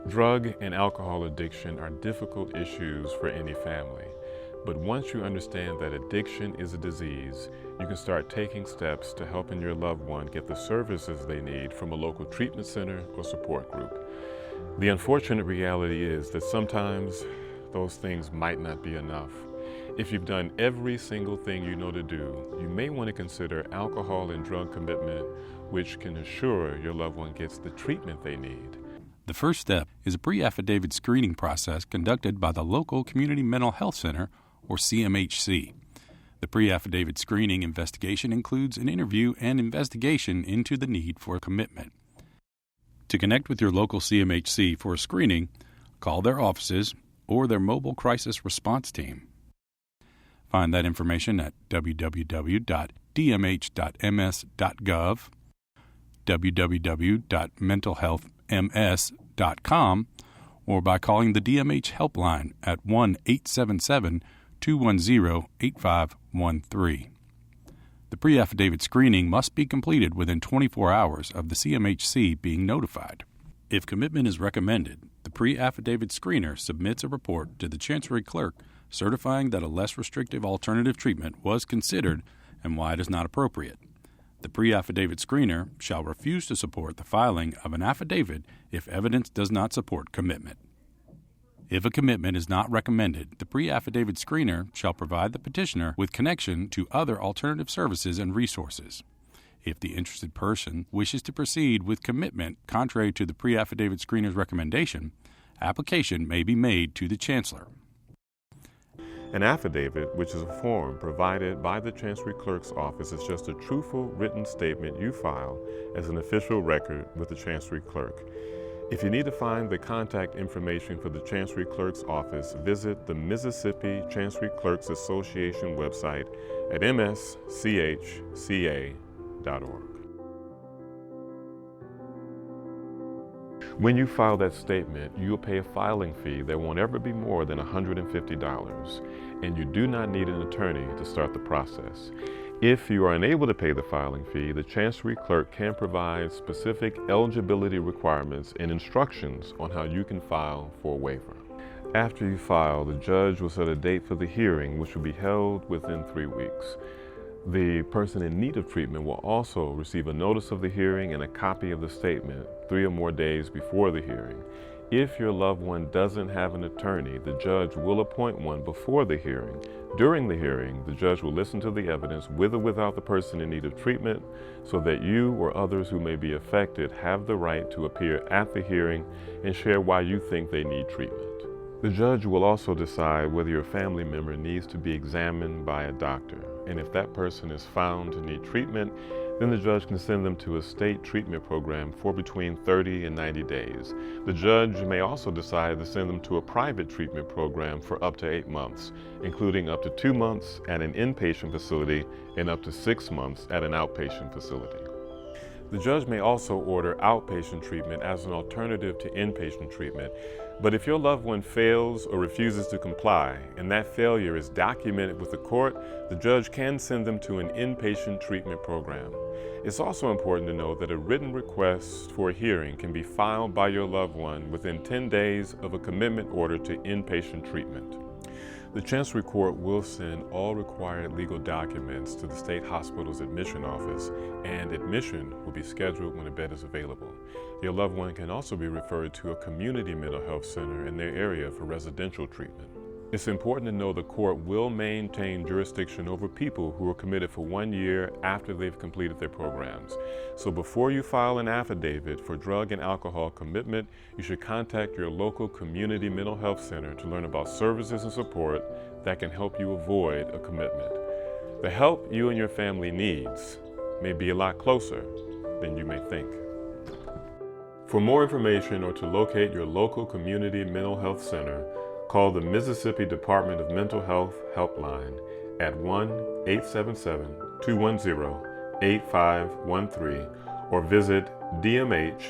Drug and alcohol addiction are difficult issues for any family, but once you understand that addiction is a disease, you can start taking steps to helping your loved one get the services they need from a local treatment center or support group. The unfortunate reality is that sometimes those things might not be enough. If you've done every single thing you know to do, you may want to consider alcohol and drug commitment, which can assure your loved one gets the treatment they need. The first step is a pre-affidavit screening process conducted by the local Community Mental Health Center, or CMHC. The pre-affidavit screening investigation includes an interview and investigation into the need for commitment. To connect with your local CMHC for a screening, call their offices or their mobile crisis response team. Find that information at www.dmh.ms.gov, www.mentalhealthms.com, or by calling the DMH Helpline at 1-877-210-8513. The pre-affidavit screening must be completed within 24 hours of the CMHC being notified. If commitment is recommended, the pre-affidavit screener submits a report to the Chancery Clerk certifying that a less restrictive alternative treatment was considered and why it is not appropriate. The pre-affidavit screener shall refuse to support the filing of an affidavit if evidence does not support commitment. If a commitment is not recommended, the pre-affidavit screener shall provide the petitioner with connection to other alternative services and resources. If the interested person wishes to proceed with commitment contrary to the pre-affidavit screener's recommendation, application may be made to the Chancellor. An affidavit, which is a form provided by the Chancery Clerk's office, is just a truthful written statement you file as an official record with the Chancery Clerk. If you need to find the contact information for the Chancery Clerk's office, visit the Mississippi Chancery Clerks Association website at mschca.org. When you file that statement, you'll pay a filing fee that won't ever be more than $150, and you do not need an attorney to start the process. If you are unable to pay the filing fee, the Chancery Clerk can provide specific eligibility requirements and instructions on how you can file for a waiver. After you file, the judge will set a date for the hearing, which will be held within 3 weeks. The person in need of treatment will also receive a notice of the hearing and a copy of the statement 3 or more days before the hearing. If your loved one doesn't have an attorney, the judge will appoint one before the hearing. During the hearing, the judge will listen to the evidence with or without the person in need of treatment so that you or others who may be affected have the right to appear at the hearing and share why you think they need treatment. The judge will also decide whether your family member needs to be examined by a doctor, and if that person is found to need treatment, then the judge can send them to a state treatment program for between 30 and 90 days. The judge may also decide to send them to a private treatment program for up to 8 months, including up to 2 months at an inpatient facility and up to 6 months at an outpatient facility. The judge may also order outpatient treatment as an alternative to inpatient treatment, but if your loved one fails or refuses to comply, and that failure is documented with the court, the judge can send them to an inpatient treatment program. It's also important to know that a written request for a hearing can be filed by your loved one within 10 days of a commitment order to inpatient treatment. The Chancery Court will send all required legal documents to the state hospital's admission office, and admission will be scheduled when a bed is available. Your loved one can also be referred to a community mental health center in their area for residential treatment. It's important to know the court will maintain jurisdiction over people who are committed for 1 year after they've completed their programs. So before you file an affidavit for drug and alcohol commitment, you should contact your local community mental health center to learn about services and support that can help you avoid a commitment. The help you and your family needs may be a lot closer than you may think. For more information or to locate your local community mental health center, call the Mississippi Department of Mental Health Helpline at 1-877-210-8513 or visit dmh.ms.gov.